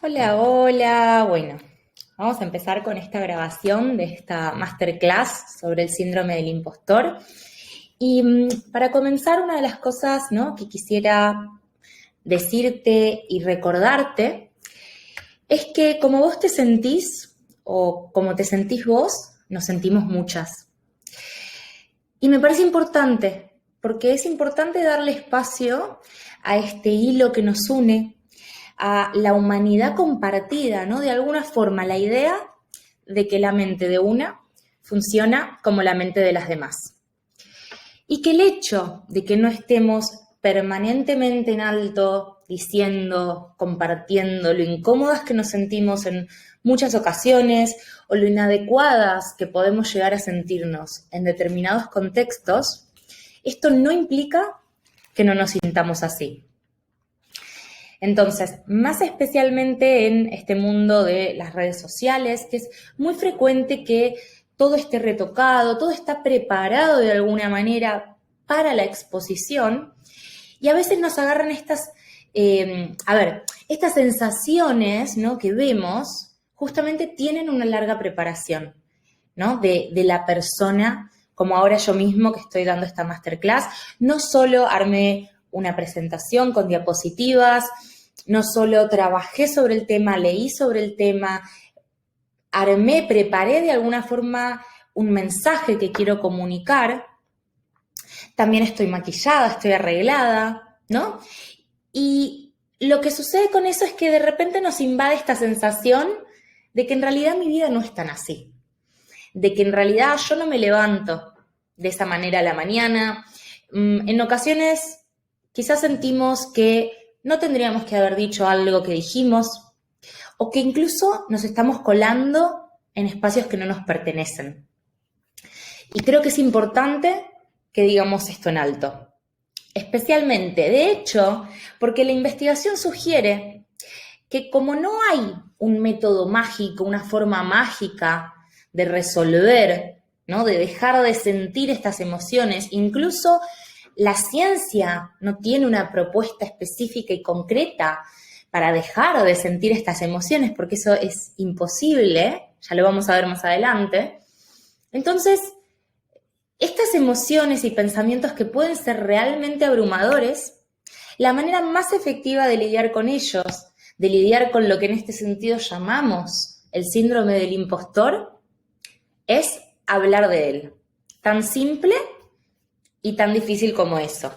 Hola, hola. Bueno, vamos a empezar con esta grabación de esta masterclass sobre el síndrome del impostor. Y para comenzar, una de las cosas, ¿no?, que quisiera decirte y recordarte es que como vos te sentís o como te sentís vos, nos sentimos muchas. Y me parece importante, porque es importante darle espacio a este hilo que nos une, a la humanidad compartida, ¿no? De alguna forma, la idea de que la mente de una funciona como la mente de las demás. Y que el hecho de que no estemos permanentemente en alto diciendo, compartiendo lo incómodas que nos sentimos en muchas ocasiones o lo inadecuadas que podemos llegar a sentirnos en determinados contextos, esto no implica que no nos sintamos así. Entonces, más especialmente en este mundo de las redes sociales, que es muy frecuente que todo esté retocado, todo está preparado de alguna manera para la exposición, y a veces nos agarran estas sensaciones, ¿no?, que vemos, justamente tienen una larga preparación, ¿no?, de la persona, como ahora yo mismo que estoy dando esta masterclass. No solo armé una presentación con diapositivas, no solo trabajé sobre el tema, leí sobre el tema, preparé de alguna forma un mensaje que quiero comunicar, también estoy maquillada, estoy arreglada, ¿no? Y lo que sucede con eso es que de repente nos invade esta sensación de que en realidad mi vida no es tan así, de que en realidad yo no me levanto de esa manera a la mañana. En ocasiones quizás sentimos que no tendríamos que haber dicho algo que dijimos, o que incluso nos estamos colando en espacios que no nos pertenecen. Y creo que es importante que digamos esto en alto. Especialmente, de hecho, porque la investigación sugiere que como no hay un método mágico, una forma mágica de resolver, ¿no?, de dejar de sentir estas emociones, incluso la ciencia no tiene una propuesta específica y concreta para dejar de sentir estas emociones, porque eso es imposible, ya lo vamos a ver más adelante. Entonces, estas emociones y pensamientos que pueden ser realmente abrumadores, la manera más efectiva de lidiar con ellos, de lidiar con lo que en este sentido llamamos el síndrome del impostor, es hablar de él. Tan simple y tan difícil como eso.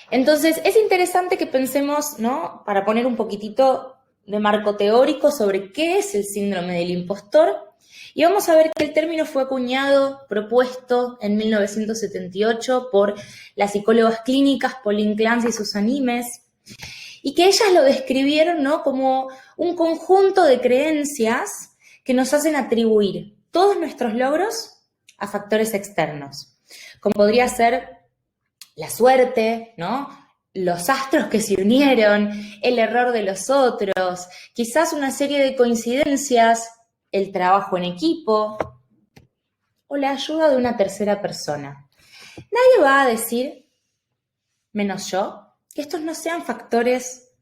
Entonces, es interesante que pensemos, ¿no?, para poner un poquitito de marco teórico sobre qué es el síndrome del impostor. Y vamos a ver que el término fue acuñado, propuesto en 1978 por las psicólogas clínicas Pauline Clance y Susan Imes, y que ellas lo describieron, ¿no?, como un conjunto de creencias que nos hacen atribuir todos nuestros logros a factores externos, como podría ser la suerte, ¿no?, los astros que se unieron, el error de los otros, quizás una serie de coincidencias, el trabajo en equipo o la ayuda de una tercera persona. Nadie va a decir, menos yo, que estos no sean factores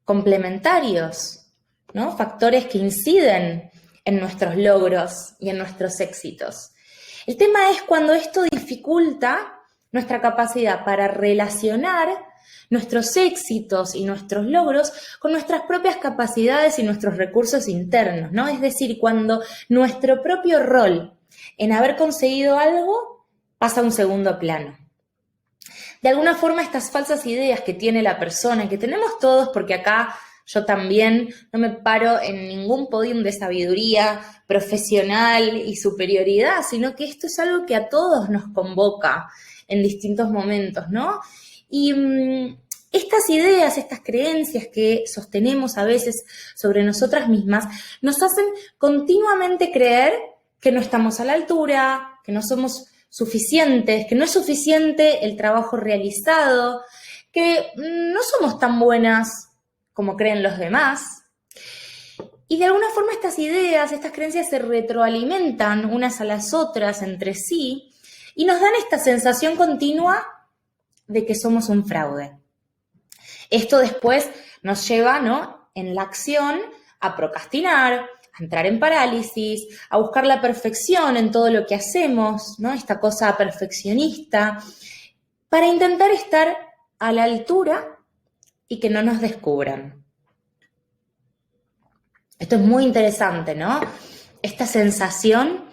complementarios, ¿no?, factores que inciden en nuestros logros y en nuestros éxitos. El tema es cuando esto dificulta nuestra capacidad para relacionar nuestros éxitos y nuestros logros con nuestras propias capacidades y nuestros recursos internos, ¿no? Es decir, cuando nuestro propio rol en haber conseguido algo pasa a un segundo plano. De alguna forma, estas falsas ideas que tiene la persona, que tenemos todos, porque acá yo también no me paro en ningún podium de sabiduría profesional y superioridad, sino que esto es algo que a todos nos convoca en distintos momentos, ¿no? Y estas ideas, estas creencias que sostenemos a veces sobre nosotras mismas, nos hacen continuamente creer que no estamos a la altura, que no somos suficientes, que no es suficiente el trabajo realizado, que no somos tan buenas como creen los demás. Y de alguna forma estas ideas, estas creencias se retroalimentan unas a las otras entre sí y nos dan esta sensación continua de que somos un fraude. Esto después nos lleva, ¿no?, en la acción a procrastinar, a entrar en parálisis, a buscar la perfección en todo lo que hacemos, ¿no? Esta cosa perfeccionista, para intentar estar a la altura y que no nos descubran. Esto es muy interesante, ¿no? Esta sensación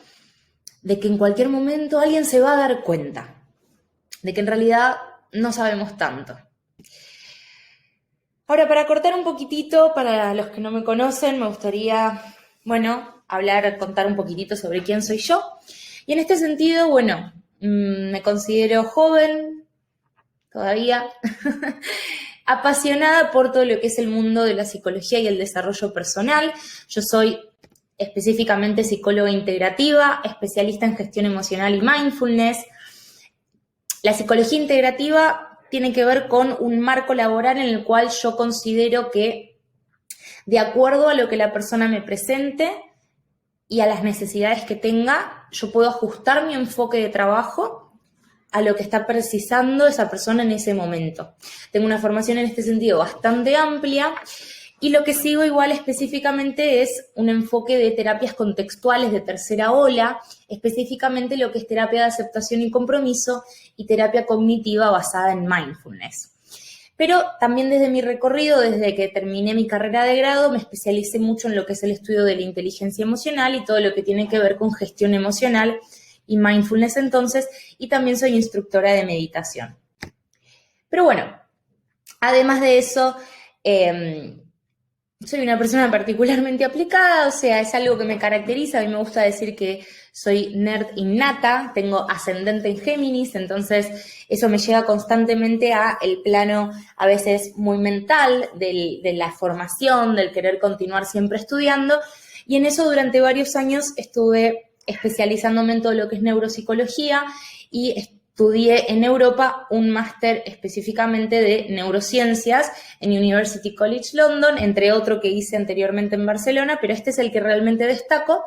de que en cualquier momento alguien se va a dar cuenta, de que en realidad no sabemos tanto. Ahora, para cortar un poquitito, para los que no me conocen, me gustaría, contar un poquitito sobre quién soy yo. Y en este sentido, me considero joven, todavía, apasionada por todo lo que es el mundo de la psicología y el desarrollo personal. Yo soy específicamente psicóloga integrativa, especialista en gestión emocional y mindfulness. La psicología integrativa tiene que ver con un marco laboral en el cual yo considero que, de acuerdo a lo que la persona me presente y a las necesidades que tenga, yo puedo ajustar mi enfoque de trabajo a lo que está precisando esa persona en ese momento. Tengo una formación en este sentido bastante amplia y lo que sigo igual específicamente es un enfoque de terapias contextuales de tercera ola, específicamente lo que es terapia de aceptación y compromiso y terapia cognitiva basada en mindfulness. Pero también desde mi recorrido, desde que terminé mi carrera de grado, me especialicé mucho en lo que es el estudio de la inteligencia emocional y todo lo que tiene que ver con gestión emocional y mindfulness entonces, y también soy instructora de meditación. Pero bueno, además de eso, soy una persona particularmente aplicada, o sea, es algo que me caracteriza. A mí me gusta decir que soy nerd innata, tengo ascendente en Géminis, entonces eso me lleva constantemente a el plano a veces muy mental de la formación, del querer continuar siempre estudiando, y en eso durante varios años estuve especializándome en todo lo que es neuropsicología y estudié en Europa un máster específicamente de neurociencias en University College London, entre otro que hice anteriormente en Barcelona, pero este es el que realmente destaco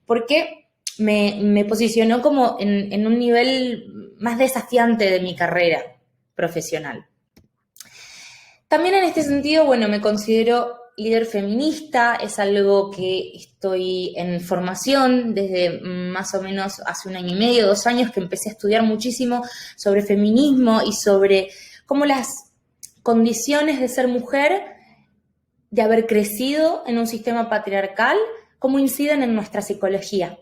porque me posicionó como en un nivel más desafiante de mi carrera profesional. También en este sentido, me considero líder feminista, es algo que estoy en formación desde más o menos hace 1 año y medio, 2 años, que empecé a estudiar muchísimo sobre feminismo y sobre cómo las condiciones de ser mujer, de haber crecido en un sistema patriarcal, cómo inciden en nuestra psicología.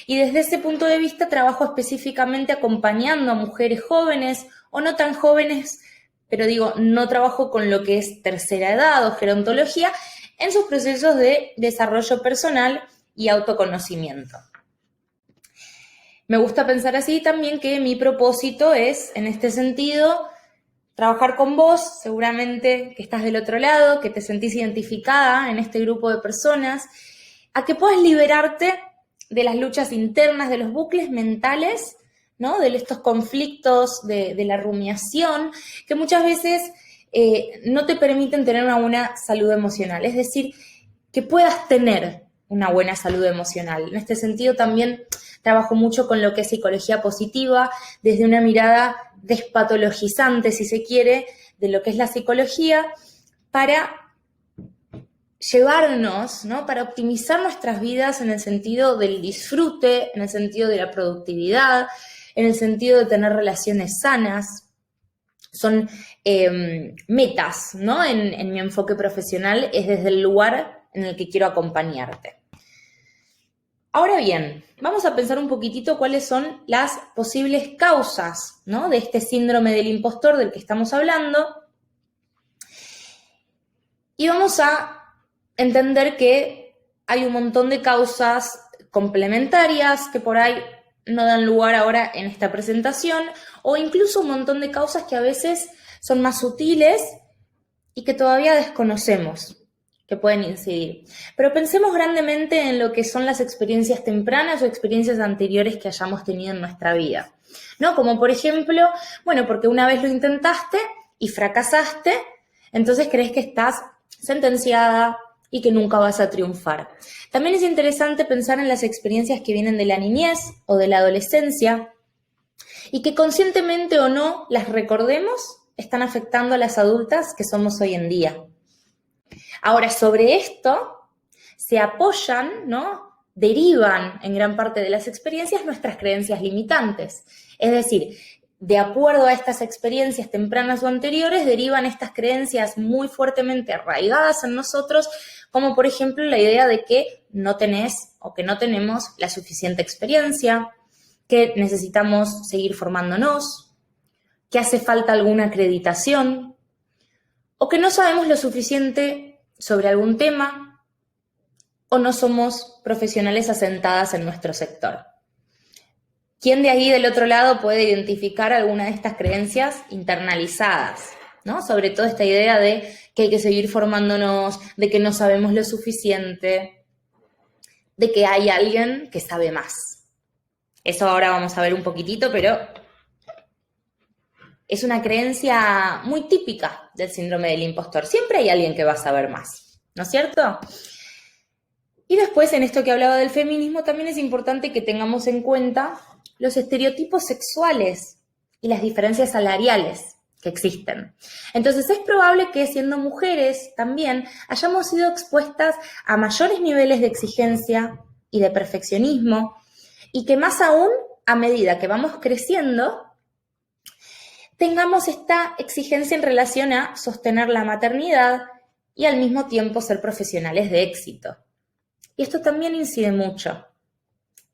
Y desde ese punto de vista trabajo específicamente acompañando a mujeres jóvenes o no tan jóvenes, pero no trabajo con lo que es tercera edad o gerontología, en sus procesos de desarrollo personal y autoconocimiento. Me gusta pensar así también que mi propósito es, en este sentido, trabajar con vos, seguramente que estás del otro lado, que te sentís identificada en este grupo de personas, a que puedas liberarte de las luchas internas, de los bucles mentales, ¿no? De estos conflictos, de la rumiación, que muchas veces no te permiten tener una buena salud emocional. Es decir, que puedas tener una buena salud emocional. En este sentido también trabajo mucho con lo que es psicología positiva, desde una mirada despatologizante, si se quiere, de lo que es la psicología, para llevarnos, ¿no? Para optimizar nuestras vidas en el sentido del disfrute, en el sentido de la productividad, en el sentido de tener relaciones sanas. Son metas, ¿no? En mi enfoque profesional es desde el lugar en el que quiero acompañarte. Ahora bien, vamos a pensar un poquitito cuáles son las posibles causas, ¿no? De este síndrome del impostor del que estamos hablando. Y vamos a entender que hay un montón de causas complementarias que por ahí no dan lugar ahora en esta presentación, o incluso un montón de causas que a veces son más sutiles y que todavía desconocemos, que pueden incidir. Pero pensemos grandemente en lo que son las experiencias tempranas o experiencias anteriores que hayamos tenido en nuestra vida, ¿no? Como por ejemplo, porque una vez lo intentaste y fracasaste, entonces crees que estás sentenciada y que nunca vas a triunfar. También es interesante pensar en las experiencias que vienen de la niñez o de la adolescencia y que conscientemente o no las recordemos, están afectando a las adultas que somos hoy en día. Ahora, sobre esto se apoyan, ¿no? Derivan en gran parte de las experiencias nuestras creencias limitantes. Es decir, de acuerdo a estas experiencias tempranas o anteriores, derivan estas creencias muy fuertemente arraigadas en nosotros, como por ejemplo la idea de que no tenés o que no tenemos la suficiente experiencia, que necesitamos seguir formándonos, que hace falta alguna acreditación, o que no sabemos lo suficiente sobre algún tema, o no somos profesionales asentadas en nuestro sector. ¿Quién de ahí del otro lado puede identificar alguna de estas creencias internalizadas, ¿no? Sobre todo esta idea de que hay que seguir formándonos, de que no sabemos lo suficiente, de que hay alguien que sabe más. Eso ahora vamos a ver un poquitito, pero es una creencia muy típica del síndrome del impostor. Siempre hay alguien que va a saber más, ¿no es cierto? Y después, en esto que hablaba del feminismo, también es importante que tengamos en cuenta los estereotipos sexuales y las diferencias salariales que existen. Entonces, es probable que siendo mujeres también hayamos sido expuestas a mayores niveles de exigencia y de perfeccionismo, y que más aún, a medida que vamos creciendo, tengamos esta exigencia en relación a sostener la maternidad y al mismo tiempo ser profesionales de éxito. Y esto también incide mucho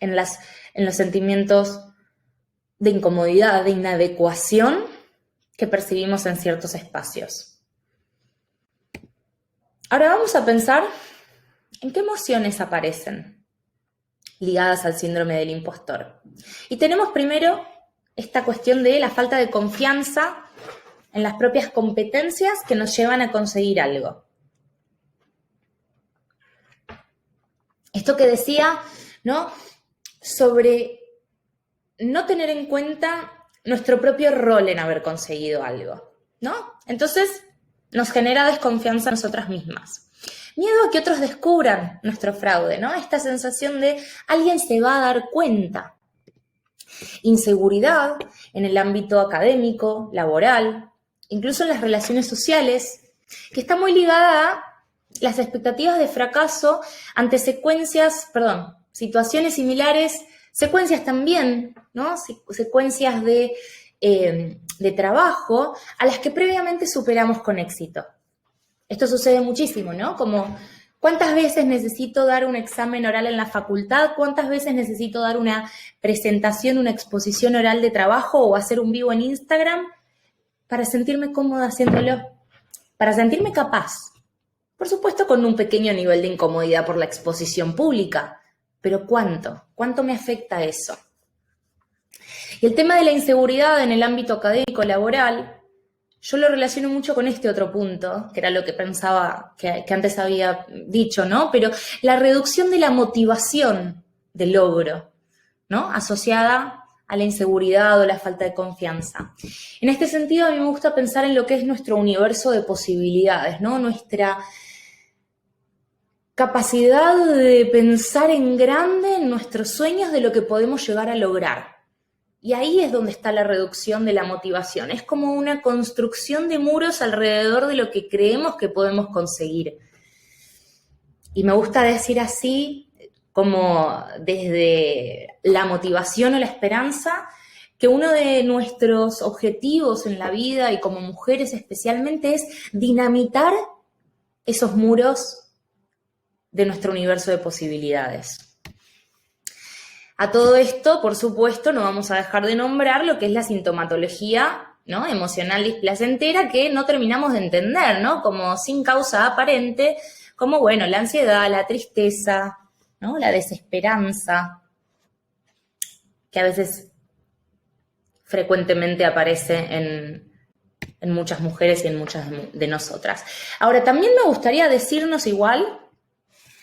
en los sentimientos de incomodidad, de inadecuación que percibimos en ciertos espacios. Ahora vamos a pensar en qué emociones aparecen ligadas al síndrome del impostor. Y tenemos primero esta cuestión de la falta de confianza en las propias competencias que nos llevan a conseguir algo. Esto que decía, ¿no? Sobre no tener en cuenta nuestro propio rol en haber conseguido algo, ¿no? Entonces nos genera desconfianza en nosotras mismas. Miedo a que otros descubran nuestro fraude, ¿no? Esta sensación de alguien se va a dar cuenta. Inseguridad en el ámbito académico, laboral, incluso en las relaciones sociales, que está muy ligada a las expectativas de fracaso ante situaciones similares, secuencias también, ¿no? Secuencias de trabajo a las que previamente superamos con éxito. Esto sucede muchísimo, ¿no? Como, ¿cuántas veces necesito dar un examen oral en la facultad? ¿Cuántas veces necesito dar una presentación, una exposición oral de trabajo o hacer un vivo en Instagram para sentirme cómoda haciéndolo? Para sentirme capaz. Por supuesto, con un pequeño nivel de incomodidad por la exposición pública. Pero ¿cuánto? ¿Cuánto me afecta eso? Y el tema de la inseguridad en el ámbito académico laboral, yo lo relaciono mucho con este otro punto, que era lo que pensaba que antes había dicho, ¿no? Pero la reducción de la motivación del logro, ¿no? Asociada a la inseguridad o la falta de confianza. En este sentido, a mí me gusta pensar en lo que es nuestro universo de posibilidades, ¿no? Nuestra capacidad de pensar en grande en nuestros sueños de lo que podemos llegar a lograr. Y ahí es donde está la reducción de la motivación. Es como una construcción de muros alrededor de lo que creemos que podemos conseguir. Y me gusta decir así, como desde la motivación o la esperanza, que uno de nuestros objetivos en la vida y como mujeres especialmente es dinamitar esos muros de nuestro universo de posibilidades. A todo esto, por supuesto, no vamos a dejar de nombrar lo que es la sintomatología, ¿no? Emocional displacentera que no terminamos de entender, ¿no? Como sin causa aparente, como, bueno, la ansiedad, la tristeza, ¿no? La desesperanza, que a veces frecuentemente aparece en muchas mujeres y en muchas de nosotras. Ahora, también me gustaría decirnos igual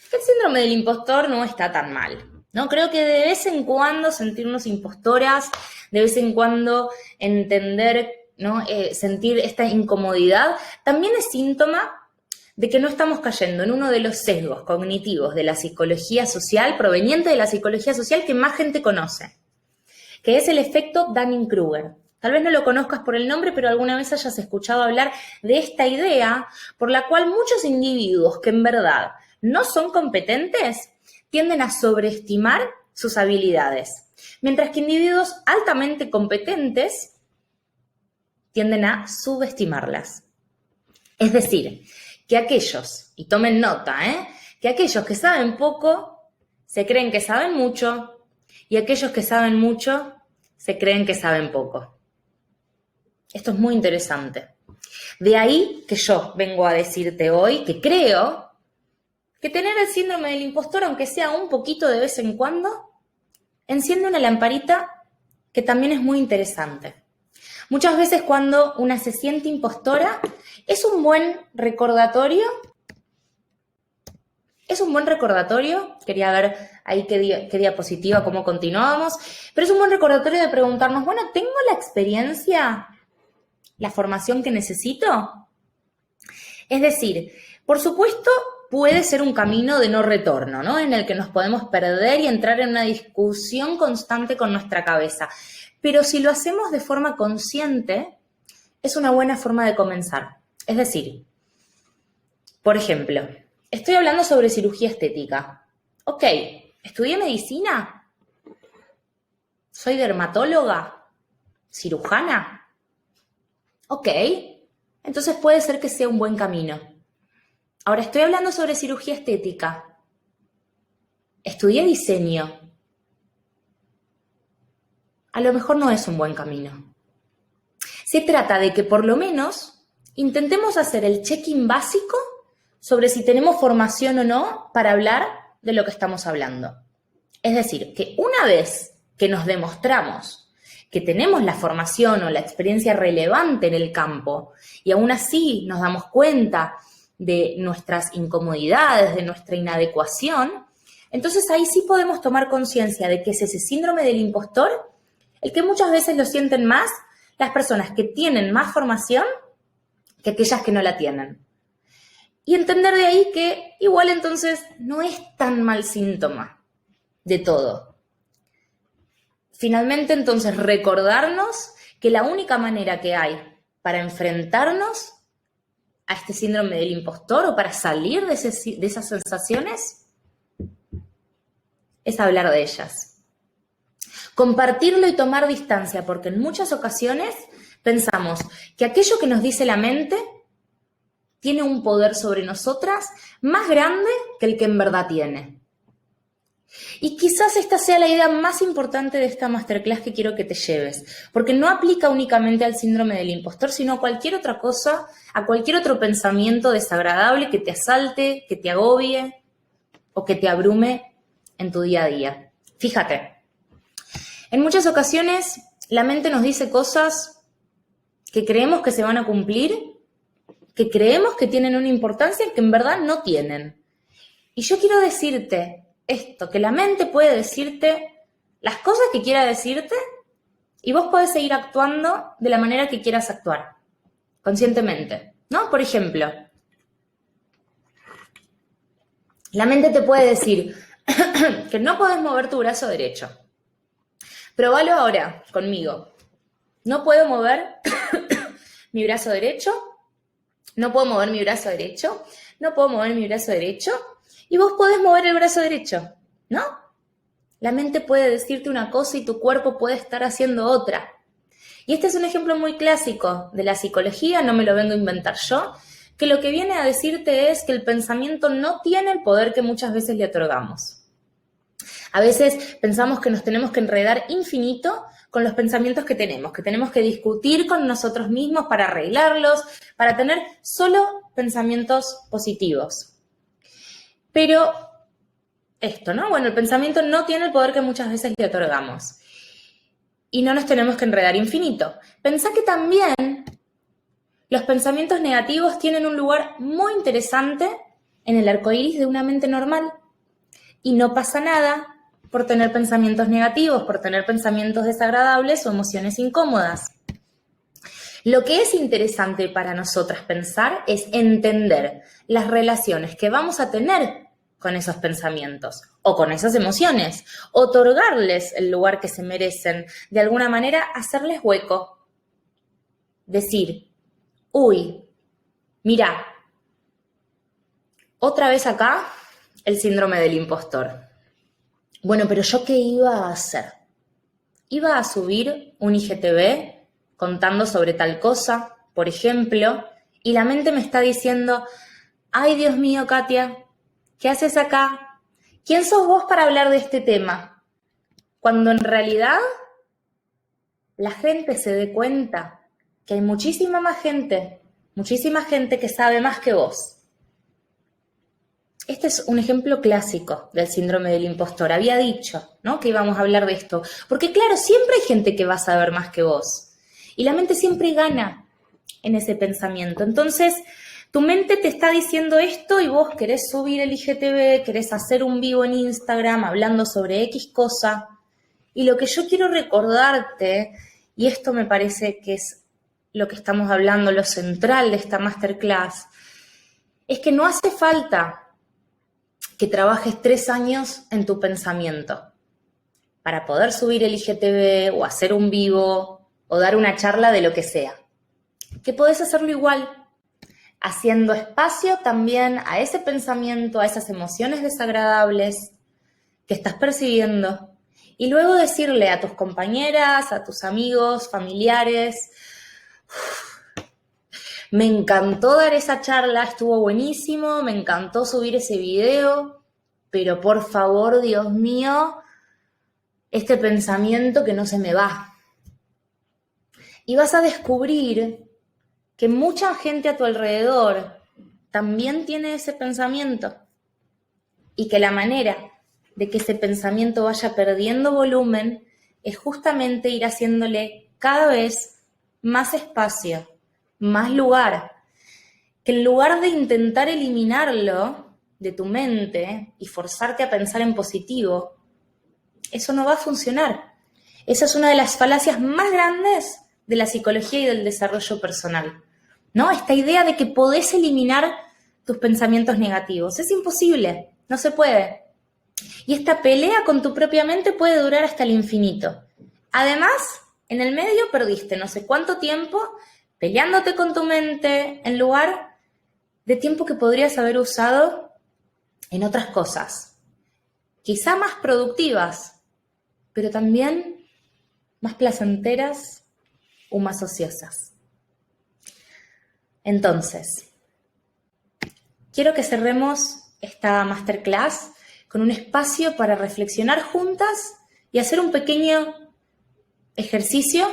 que el síndrome del impostor no está tan mal, ¿no? Creo que de vez en cuando sentirnos impostoras, de vez en cuando entender, ¿no? Sentir esta incomodidad, también es síntoma de que no estamos cayendo en uno de los sesgos cognitivos de la psicología social, proveniente de la psicología social que más gente conoce, que es el efecto Dunning-Kruger. Tal vez no lo conozcas por el nombre, pero alguna vez hayas escuchado hablar de esta idea por la cual muchos individuos que en verdad no son competentes tienden a sobreestimar sus habilidades, mientras que individuos altamente competentes tienden a subestimarlas. Es decir, que aquellos, y tomen nota, que aquellos que saben poco se creen que saben mucho y aquellos que saben mucho se creen que saben poco. Esto es muy interesante. De ahí que yo vengo a decirte hoy que creo que tener el síndrome del impostor, aunque sea un poquito de vez en cuando, enciende una lamparita que también es muy interesante. Muchas veces cuando una se siente impostora, es un buen recordatorio. Quería ver ahí qué diapositiva, cómo continuábamos, pero es un buen recordatorio de preguntarnos, bueno, ¿tengo la experiencia, la formación que necesito? Es decir, por supuesto, puede ser un camino de no retorno, ¿no? En el que nos podemos perder y entrar en una discusión constante con nuestra cabeza. Pero si lo hacemos de forma consciente, es una buena forma de comenzar. Es decir, por ejemplo, estoy hablando sobre cirugía estética. Ok, ¿estudié medicina? ¿Soy dermatóloga? ¿Cirujana? Ok, entonces puede ser que sea un buen camino. Ahora, estoy hablando sobre cirugía estética. ¿Estudié diseño? A lo mejor no es un buen camino. Se trata de que por lo menos intentemos hacer el check-in básico sobre si tenemos formación o no para hablar de lo que estamos hablando. Es decir, que una vez que nos demostramos que tenemos la formación o la experiencia relevante en el campo y aún así nos damos cuenta de nuestras incomodidades, de nuestra inadecuación, entonces ahí sí podemos tomar conciencia de que es ese síndrome del impostor el que muchas veces lo sienten más las personas que tienen más formación que aquellas que no la tienen. Y entender de ahí que igual entonces no es tan mal síntoma de todo. Finalmente entonces recordarnos que la única manera que hay para enfrentarnos a este síndrome del impostor o para salir de esas sensaciones es hablar de ellas. Compartirlo y tomar distancia, porque en muchas ocasiones pensamos que aquello que nos dice la mente tiene un poder sobre nosotras más grande que el que en verdad tiene. Y quizás esta sea la idea más importante de esta masterclass que quiero que te lleves, porque no aplica únicamente al síndrome del impostor, sino a cualquier otra cosa, a cualquier otro pensamiento desagradable que te asalte, que te agobie o que te abrume en tu día a día. Fíjate, en muchas ocasiones la mente nos dice cosas que creemos que se van a cumplir, que creemos que tienen una importancia que en verdad no tienen. Y yo quiero decirte esto, que la mente puede decirte las cosas que quiera decirte y vos podés seguir actuando de la manera que quieras actuar, conscientemente, ¿no? Por ejemplo, la mente te puede decir que no podés mover tu brazo derecho. Probalo ahora conmigo. No puedo mover mi brazo derecho, no puedo mover mi brazo derecho, no puedo mover mi brazo derecho, y vos podés mover el brazo derecho, ¿no? La mente puede decirte una cosa y tu cuerpo puede estar haciendo otra. Y este es un ejemplo muy clásico de la psicología, no me lo vengo a inventar yo, que lo que viene a decirte es que el pensamiento no tiene el poder que muchas veces le otorgamos. A veces pensamos que nos tenemos que enredar infinito con los pensamientos que tenemos que discutir con nosotros mismos para arreglarlos, para tener solo pensamientos positivos. Pero esto, ¿no? Bueno, el pensamiento no tiene el poder que muchas veces le otorgamos. Y no nos tenemos que enredar infinito. Pensá que también los pensamientos negativos tienen un lugar muy interesante en el arco iris de una mente normal. Y no pasa nada por tener pensamientos negativos, por tener pensamientos desagradables o emociones incómodas. Lo que es interesante para nosotras pensar es entender las relaciones que vamos a tener con esos pensamientos o con esas emociones, otorgarles el lugar que se merecen, de alguna manera hacerles hueco. decir, uy, mira, otra vez acá el síndrome del impostor. Bueno, pero ¿yo qué iba a hacer? Iba a subir un IGTV contando sobre tal cosa, por ejemplo, y la mente me está diciendo, ay, Dios mío, Katia, ¿qué haces acá? ¿Quién sos vos para hablar de este tema? Cuando en realidad la gente se dé cuenta que hay muchísima gente que sabe más que vos. Este es un ejemplo clásico del síndrome del impostor. Había dicho, ¿no?, que íbamos a hablar de esto. Porque claro, siempre hay gente que va a saber más que vos. Y la mente siempre gana en ese pensamiento. Entonces, tu mente te está diciendo esto y vos querés subir el IGTV, querés hacer un vivo en Instagram hablando sobre X cosa. Y lo que yo quiero recordarte, y esto me parece que es lo que estamos hablando, lo central de esta masterclass, es que no hace falta que trabajes 3 años en tu pensamiento para poder subir el IGTV o hacer un vivo o dar una charla de lo que sea. Que podés hacerlo igual, haciendo espacio también a ese pensamiento, a esas emociones desagradables que estás percibiendo y luego decirle a tus compañeras, a tus amigos, familiares, me encantó dar esa charla, estuvo buenísimo, me encantó subir ese video, pero por favor, Dios mío, este pensamiento que no se me va. Y vas a descubrir que mucha gente a tu alrededor también tiene ese pensamiento y que la manera de que ese pensamiento vaya perdiendo volumen es justamente ir haciéndole cada vez más espacio, más lugar, que en lugar de intentar eliminarlo de tu mente y forzarte a pensar en positivo, eso no va a funcionar. Esa es una de las falacias más grandes de la psicología y del desarrollo personal, ¿no? Esta idea de que podés eliminar tus pensamientos negativos. Es imposible, no se puede. Y esta pelea con tu propia mente puede durar hasta el infinito. Además, en el medio perdiste no sé cuánto tiempo peleándote con tu mente en lugar de tiempo que podrías haber usado en otras cosas. Quizá más productivas, pero también más placenteras o más ociosas. Entonces, quiero que cerremos esta masterclass con un espacio para reflexionar juntas y hacer un pequeño ejercicio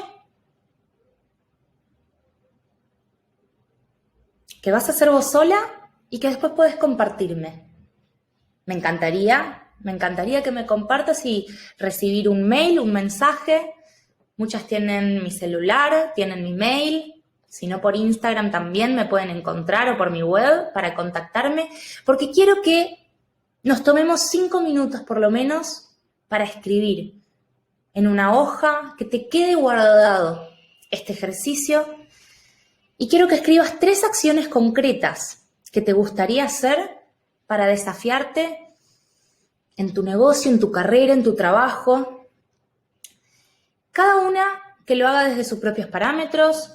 que vas a hacer vos sola y que después podés compartirme. Me encantaría que me compartas y recibir un mail, un mensaje. Muchas tienen mi celular, tienen mi mail. Si no, por Instagram también me pueden encontrar o por mi web para contactarme, porque quiero que nos tomemos 5 minutos por lo menos para escribir en una hoja, que te quede guardado este ejercicio. Y quiero que escribas 3 acciones concretas que te gustaría hacer para desafiarte en tu negocio, en tu carrera, en tu trabajo. Cada una que lo haga desde sus propios parámetros,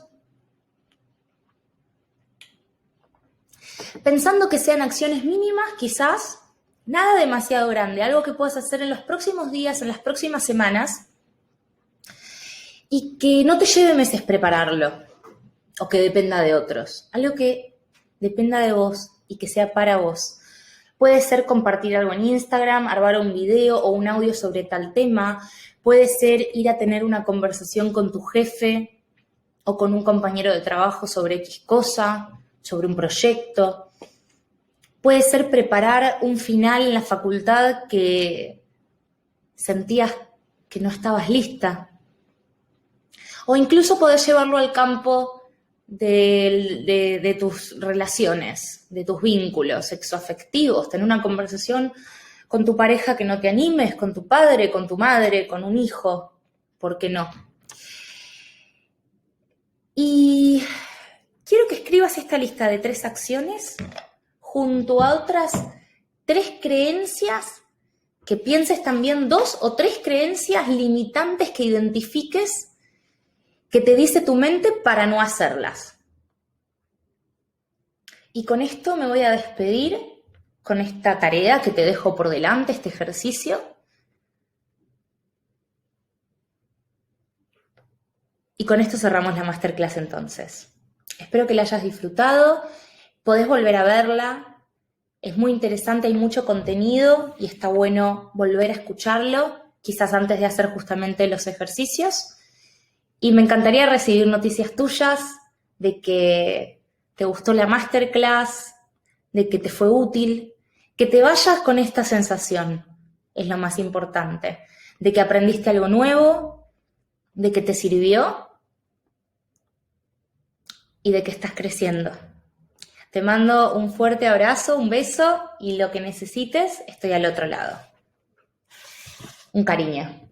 pensando que sean acciones mínimas, quizás, nada demasiado grande, algo que puedas hacer en los próximos días, en las próximas semanas, y que no te lleve meses prepararlo, o que dependa de otros. Algo que dependa de vos y que sea para vos. Puede ser compartir algo en Instagram, armar un video o un audio sobre tal tema. Puede ser ir a tener una conversación con tu jefe o con un compañero de trabajo sobre X cosa, sobre un proyecto. Puede ser preparar un final en la facultad que sentías que no estabas lista. O incluso podés llevarlo al campo de tus relaciones, de tus vínculos sexoafectivos, tener una conversación con tu pareja que no te animes, con tu padre, con tu madre, con un hijo, ¿por qué no? Y quiero que escribas esta lista de 3 acciones junto a otras 3 creencias, que pienses también 2 o 3 creencias limitantes que identifiques que te dice tu mente para no hacerlas. Y con esto me voy a despedir, con esta tarea que te dejo por delante, este ejercicio. Y con esto cerramos la masterclass entonces. Espero que la hayas disfrutado, podés volver a verla, es muy interesante, hay mucho contenido y está bueno volver a escucharlo, quizás antes de hacer justamente los ejercicios. Y me encantaría recibir noticias tuyas de que te gustó la masterclass, de que te fue útil, que te vayas con esta sensación, es lo más importante, de que aprendiste algo nuevo, de que te sirvió y de que estás creciendo. Te mando un fuerte abrazo, un beso y lo que necesites, estoy al otro lado. Un cariño.